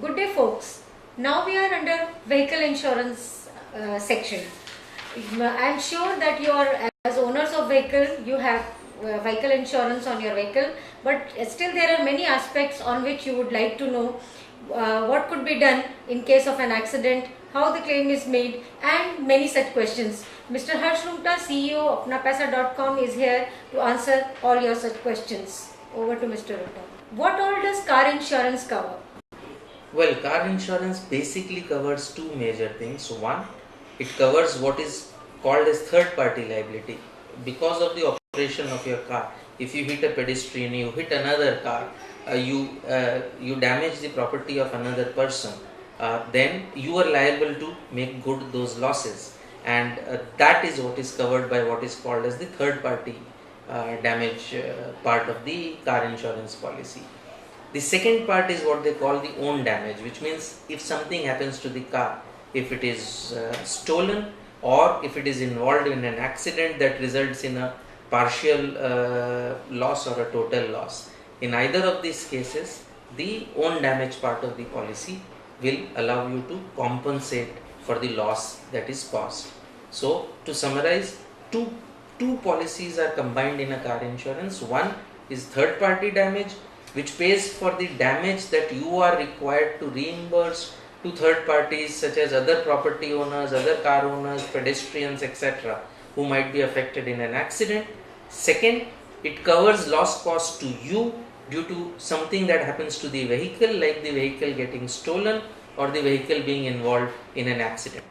Good day, folks. Now we are under vehicle insurance section. I am sure that you are, as owners of vehicle, you have vehicle insurance on your vehicle, but still there are many aspects on which you would like to know what could be done in case of an accident, how the claim is made, and many such questions. Mr. Harsh Rungta, CEO of apnapaisa.com, is here to answer all your such questions. Over to Mr. Rungta. What all does car insurance cover? Well, car insurance basically covers two major things. One, it covers what is called as third party liability. Because of the operation of your car, if you hit a pedestrian, you hit another car, you damage the property of another person, then you are liable to make good those losses, and that is what is covered by what is called as the third party damage part of the car insurance policy. The second part is what they call the own damage, which means if something happens to the car, if it is stolen or if it is involved in an accident that results in a partial loss or a total loss. In either of these cases, the own damage part of the policy will allow you to compensate for the loss that is caused. So, to summarize, two policies are combined in a car insurance. One is third party damage, which pays for the damage that you are required to reimburse to third parties such as other property owners, other car owners, pedestrians, etc., who might be affected in an accident. Second, it covers loss cost to you due to something that happens to the vehicle, like the vehicle getting stolen or the vehicle being involved in an accident.